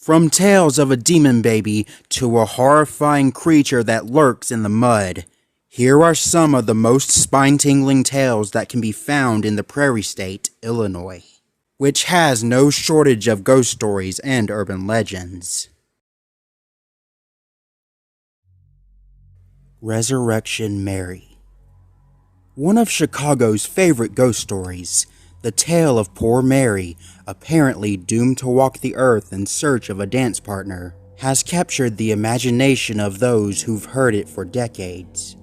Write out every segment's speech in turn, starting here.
From tales of a demon baby to a horrifying creature that lurks in the mud, here are some of the most spine-tingling tales that can be found in the Prairie State, Illinois, which has no shortage of ghost stories and urban legends. Resurrection Mary. One of Chicago's favorite ghost stories, the tale of poor Mary, apparently doomed to walk the earth in search of a dance partner, has captured the imagination of those who've heard it for decades.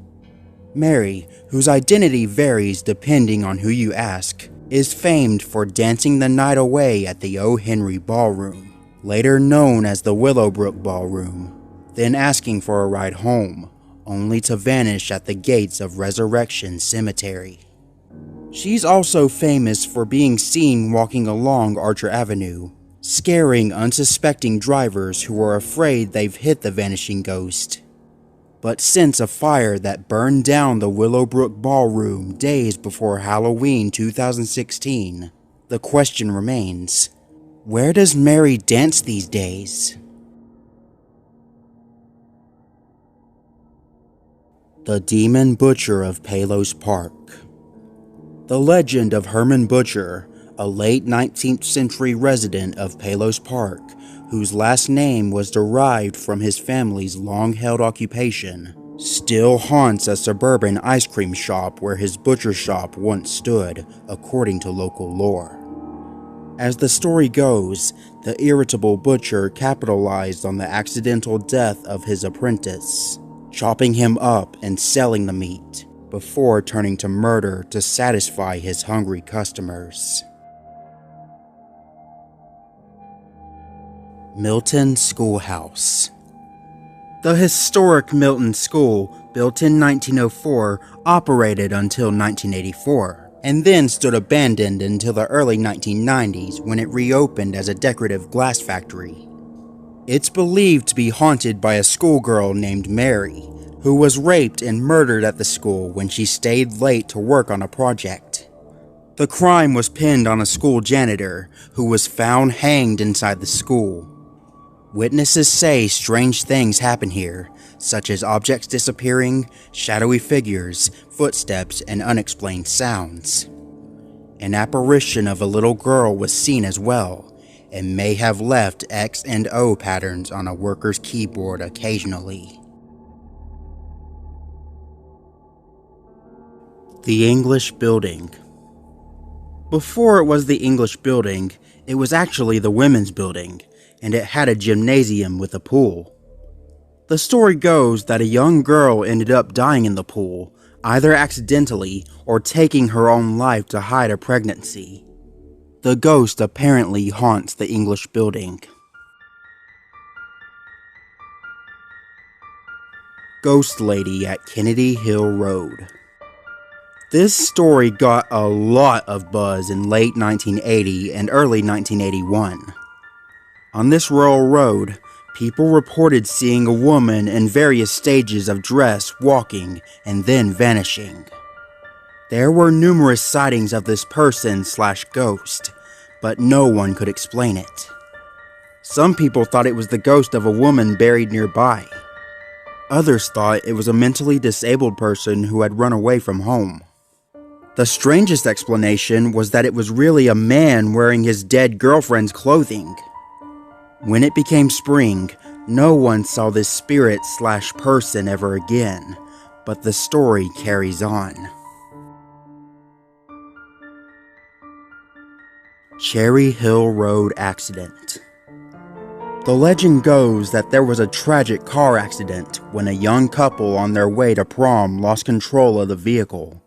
Mary, whose identity varies depending on who you ask, is famed for dancing the night away at the O. Henry Ballroom, later known as the Willowbrook Ballroom, then asking for a ride home, only to vanish at the gates of Resurrection Cemetery. She's also famous for being seen walking along Archer Avenue, scaring unsuspecting drivers who are afraid they've hit the vanishing ghost. But since a fire that burned down the Willowbrook Ballroom days before Halloween 2016, the question remains, where does Mary dance these days? The Demon Butcher of Palos Park. The legend of Herman Butcher, a late 19th century resident of Palos Park, whose last name was derived from his family's long-held occupation, still haunts a suburban ice cream shop where his butcher shop once stood, according to local lore. As the story goes, the irritable butcher capitalized on the accidental death of his apprentice, chopping him up and selling the meat, before turning to murder to satisfy his hungry customers. Milton Schoolhouse. The historic Milton School, built in 1904, operated until 1984, and then stood abandoned until the early 1990s when it reopened as a decorative glass factory. It's believed to be haunted by a schoolgirl named Mary, who was raped and murdered at the school when she stayed late to work on a project. The crime was pinned on a school janitor, who was found hanged inside the school. Witnesses say strange things happen here, such as objects disappearing, shadowy figures, footsteps, and unexplained sounds. An apparition of a little girl was seen as well, and may have left X and O patterns on a worker's keyboard occasionally. The English Building. Before it was the English Building, it was actually the Women's Building, and it had a gymnasium with a pool. The story goes that a young girl ended up dying in the pool, either accidentally or taking her own life to hide a pregnancy. The ghost apparently haunts the English Building. Ghost Lady at Kennedy Hill Road. This story got a lot of buzz in late 1980 and early 1981. On this rural road, people reported seeing a woman in various stages of dress walking and then vanishing. There were numerous sightings of this person/ghost, but no one could explain it. Some people thought it was the ghost of a woman buried nearby. Others thought it was a mentally disabled person who had run away from home. The strangest explanation was that it was really a man wearing his dead girlfriend's clothing. When it became spring, no one saw this spirit/person ever again, but the story carries on. Cherry Hill Road Accident. The legend goes that there was a tragic car accident when a young couple on their way to prom lost control of the vehicle.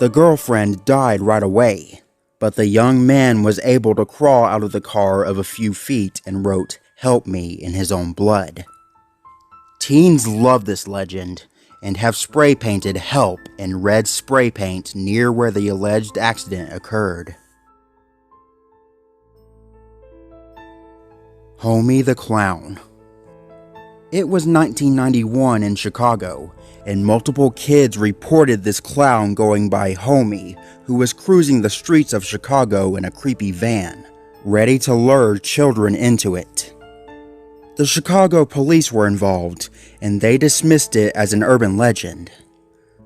The girlfriend died right away, but the young man was able to crawl out of the car of a few feet and wrote, "Help me," in his own blood. Teens love this legend and have spray painted "Help" in red spray paint near where the alleged accident occurred. Homie the Clown. It was 1991 in Chicago, and multiple kids reported this clown going by Homie, who was cruising the streets of Chicago in a creepy van, ready to lure children into it. The Chicago police were involved, and they dismissed it as an urban legend.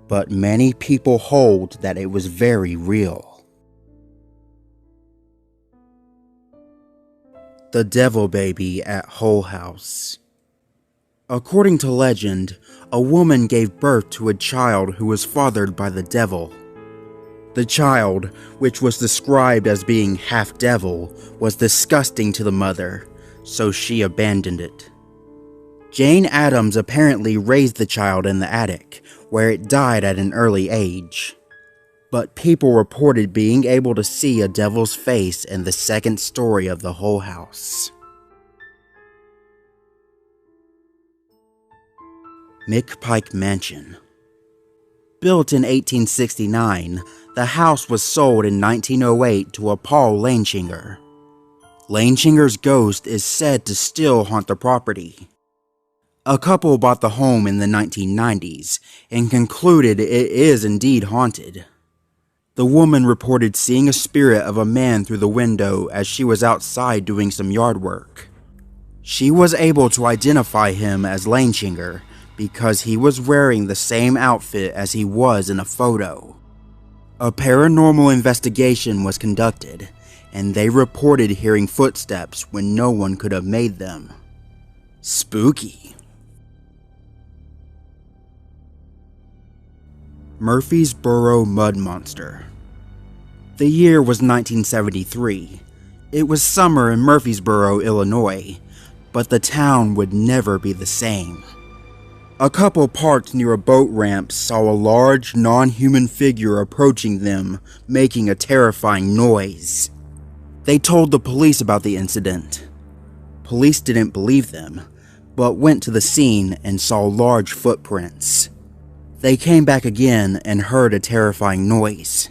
But many people hold that it was very real. The Devil Baby at Hull House. According to legend, a woman gave birth to a child who was fathered by the devil. The child, which was described as being half devil, was disgusting to the mother, so she abandoned it. Jane Addams apparently raised the child in the attic, where it died at an early age. But people reported being able to see a devil's face in the second story of the Hull House. McPike Mansion. Built in 1869, the house was sold in 1908 to a Paul Lanshinger. Lanshinger's ghost is said to still haunt the property. A couple bought the home in the 1990s and concluded it is indeed haunted. The woman reported seeing a spirit of a man through the window as she was outside doing some yard work. She was able to identify him as Lanshinger because he was wearing the same outfit as he was in a photo. A paranormal investigation was conducted, and they reported hearing footsteps when no one could have made them. Spooky. Murphy's Burrow Mud Monster. The year was 1973. It was summer in Murfreesboro, Illinois, but the town would never be the same. A couple parked near a boat ramp saw a large, non-human figure approaching them, making a terrifying noise. They told the police about the incident. Police didn't believe them, but went to the scene and saw large footprints. They came back again and heard a terrifying noise.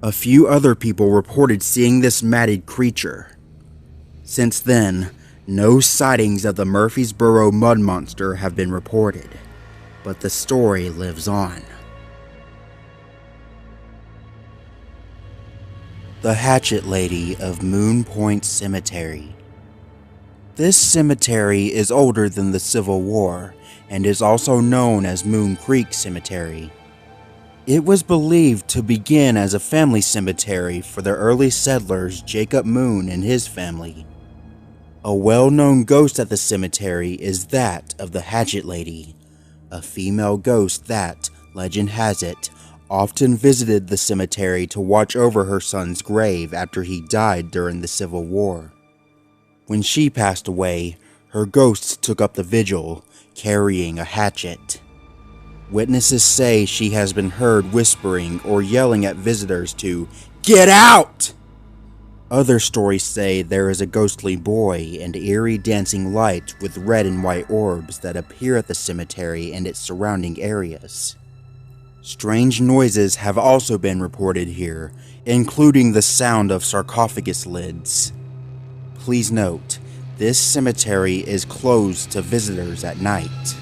A few other people reported seeing this matted creature. Since then, no sightings of the Murfreesboro Mud Monster have been reported, but the story lives on. The Hatchet Lady of Moon Point Cemetery. This cemetery is older than the Civil War and is also known as Moon Creek Cemetery. It was believed to begin as a family cemetery for the early settlers Jacob Moon and his family. A well-known ghost at the cemetery is that of the Hatchet Lady, a female ghost that, legend has it, often visited the cemetery to watch over her son's grave after he died during the Civil War. When she passed away, her ghost took up the vigil, carrying a hatchet. Witnesses say she has been heard whispering or yelling at visitors to "Get out!" Other stories say there is a ghostly boy and eerie dancing lights with red and white orbs that appear at the cemetery and its surrounding areas. Strange noises have also been reported here, including the sound of sarcophagus lids. Please note, this cemetery is closed to visitors at night.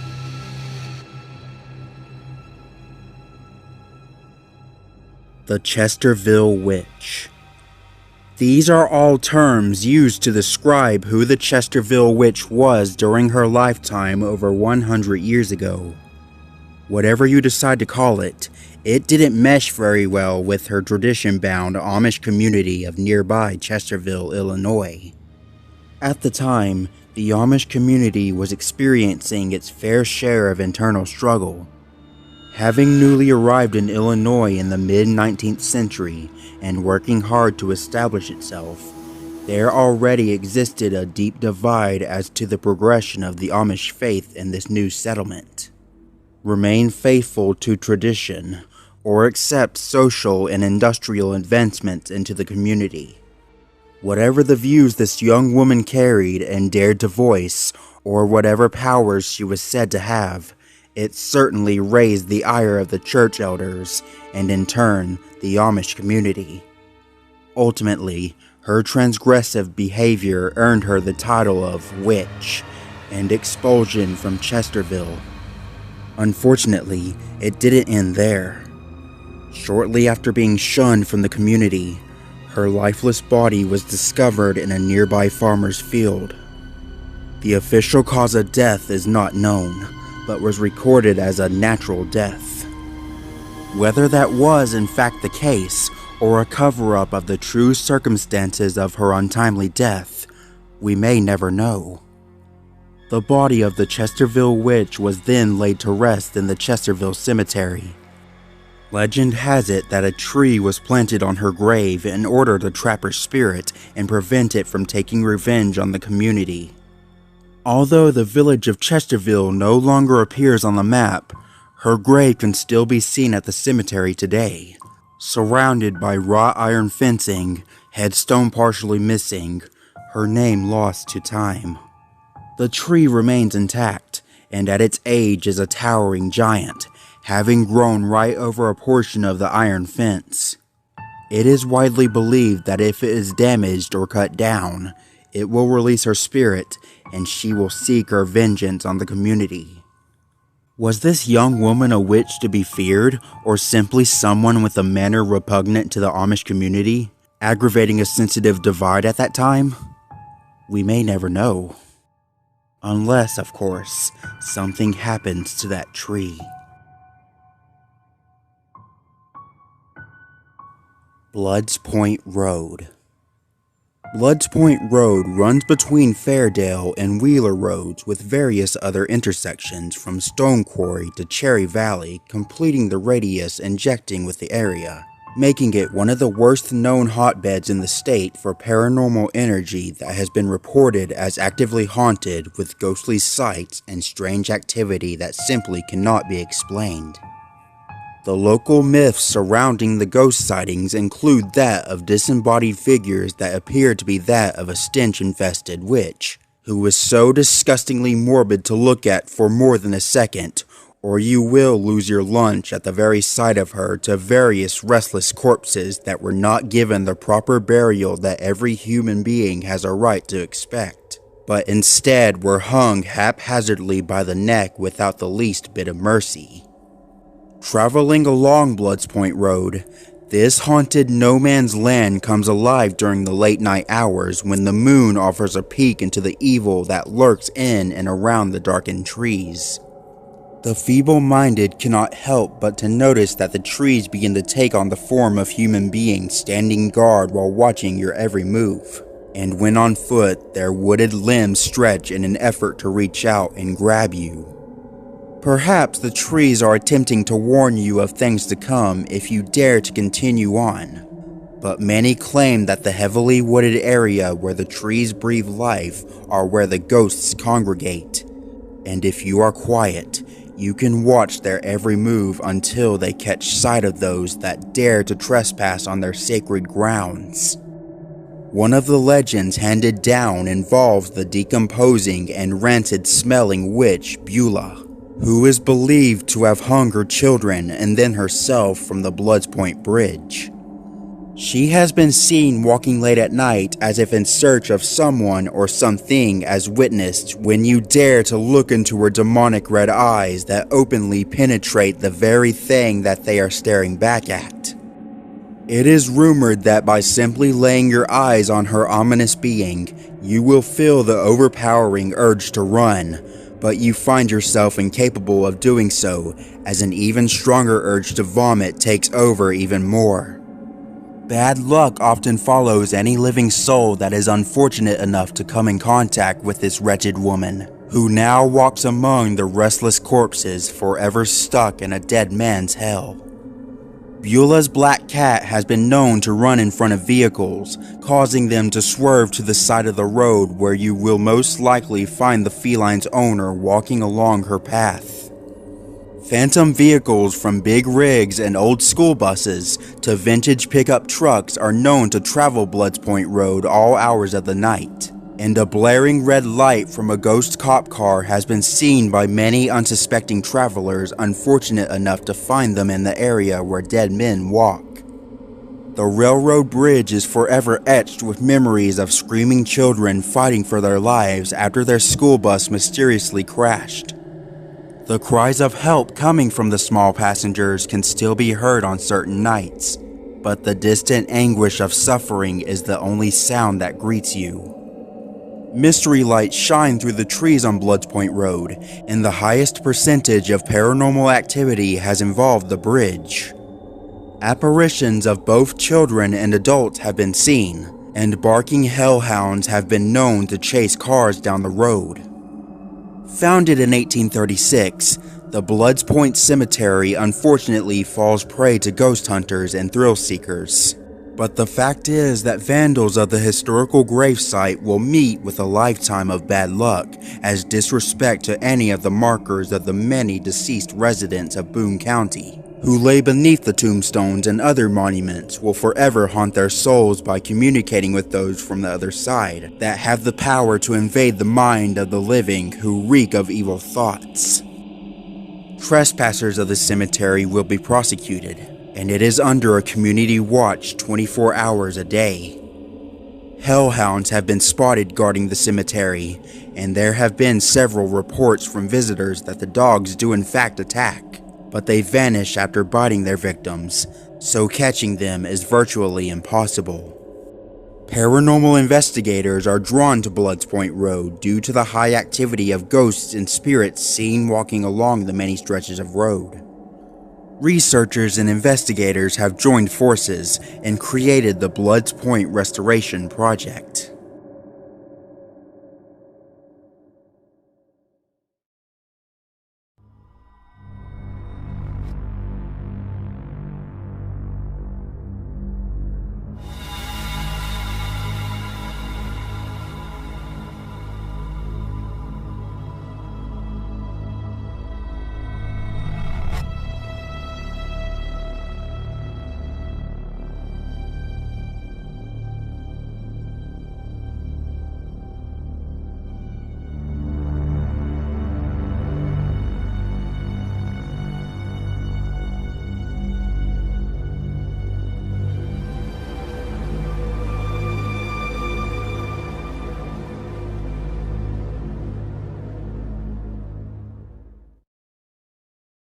The Chesterville Witch. These are all terms used to describe who the Chesterville Witch was during her lifetime over 100 years ago. Whatever you decide to call it, it didn't mesh very well with her tradition-bound Amish community of nearby Chesterville, Illinois. At the time, the Amish community was experiencing its fair share of internal struggle. Having newly arrived in Illinois in the mid-19th century and working hard to establish itself, there already existed a deep divide as to the progression of the Amish faith in this new settlement. Remain faithful to tradition, or accept social and industrial advancements into the community. Whatever the views this young woman carried and dared to voice, or whatever powers she was said to have, it certainly raised the ire of the church elders, and in turn, the Amish community. Ultimately, her transgressive behavior earned her the title of Witch, and expulsion from Chesterville. Unfortunately, it didn't end there. Shortly after being shunned from the community, her lifeless body was discovered in a nearby farmer's field. The official cause of death is not known, but was recorded as a natural death. Whether that was in fact the case, or a cover-up of the true circumstances of her untimely death, we may never know. The body of the Chesterville Witch was then laid to rest in the Chesterville Cemetery. Legend has it that a tree was planted on her grave in order to trap her spirit and prevent it from taking revenge on the community. Although the village of Chesterville no longer appears on the map, her grave can still be seen at the cemetery today, surrounded by wrought iron fencing, headstone partially missing, her name lost to time. The tree remains intact, and at its age is a towering giant, having grown right over a portion of the iron fence. It is widely believed that if it is damaged or cut down, it will release her spirit, and she will seek her vengeance on the community. Was this young woman a witch to be feared, or simply someone with a manner repugnant to the Amish community, aggravating a sensitive divide at that time? We may never know. Unless, of course, something happens to that tree. Blood's Point Road. Blood's Point Road runs between Fairdale and Wheeler Roads with various other intersections from Stone Quarry to Cherry Valley, completing the radius injecting with the area, making it one of the worst known hotbeds in the state for paranormal energy that has been reported as actively haunted with ghostly sights and strange activity that simply cannot be explained. The local myths surrounding the ghost sightings include that of disembodied figures that appear to be that of a stench-infested witch, who was so disgustingly morbid to look at for more than a second, or you will lose your lunch at the very sight of her, to various restless corpses that were not given the proper burial that every human being has a right to expect, but instead were hung haphazardly by the neck without the least bit of mercy. Traveling along Blood's Point Road, this haunted no-man's land comes alive during the late-night hours when the moon offers a peek into the evil that lurks in and around the darkened trees. The feeble-minded cannot help but to notice that the trees begin to take on the form of human beings standing guard while watching your every move, and when on foot, their wooded limbs stretch in an effort to reach out and grab you. Perhaps the trees are attempting to warn you of things to come if you dare to continue on, but many claim that the heavily wooded area where the trees breathe life are where the ghosts congregate, and if you are quiet, you can watch their every move until they catch sight of those that dare to trespass on their sacred grounds. One of the legends handed down involves the decomposing and rancid-smelling witch Beulah, who is believed to have hung her children and then herself from the Blood's Point Bridge. She has been seen walking late at night as if in search of someone or something, as witnessed when you dare to look into her demonic red eyes that openly penetrate the very thing that they are staring back at. It is rumored that by simply laying your eyes on her ominous being, you will feel the overpowering urge to run, but you find yourself incapable of doing so as an even stronger urge to vomit takes over even more. Bad luck often follows any living soul that is unfortunate enough to come in contact with this wretched woman, who now walks among the restless corpses forever stuck in a dead man's hell. Beulah's black cat has been known to run in front of vehicles, causing them to swerve to the side of the road where you will most likely find the feline's owner walking along her path. Phantom vehicles from big rigs and old school buses to vintage pickup trucks are known to travel Blood's Point Road all hours of the night, and a blaring red light from a ghost cop car has been seen by many unsuspecting travelers unfortunate enough to find them in the area where dead men walk. The railroad bridge is forever etched with memories of screaming children fighting for their lives after their school bus mysteriously crashed. The cries of help coming from the small passengers can still be heard on certain nights, but the distant anguish of suffering is the only sound that greets you. Mystery lights shine through the trees on Bloods Point Road, and the highest percentage of paranormal activity has involved the bridge. Apparitions of both children and adults have been seen, and barking hellhounds have been known to chase cars down the road. Founded in 1836, the Bloods Point Cemetery unfortunately falls prey to ghost hunters and thrill seekers. But the fact is that vandals of the historical gravesite will meet with a lifetime of bad luck as disrespect to any of the markers of the many deceased residents of Boone County, who lay beneath the tombstones and other monuments will forever haunt their souls by communicating with those from the other side that have the power to invade the mind of the living who reek of evil thoughts. Trespassers of the cemetery will be prosecuted, and it is under a community watch 24 hours a day. Hellhounds have been spotted guarding the cemetery, and there have been several reports from visitors that the dogs do in fact attack, but they vanish after biting their victims, so catching them is virtually impossible. Paranormal investigators are drawn to Bloods Point Road due to the high activity of ghosts and spirits seen walking along the many stretches of road. Researchers and investigators have joined forces and created the Bloods Point Restoration Project.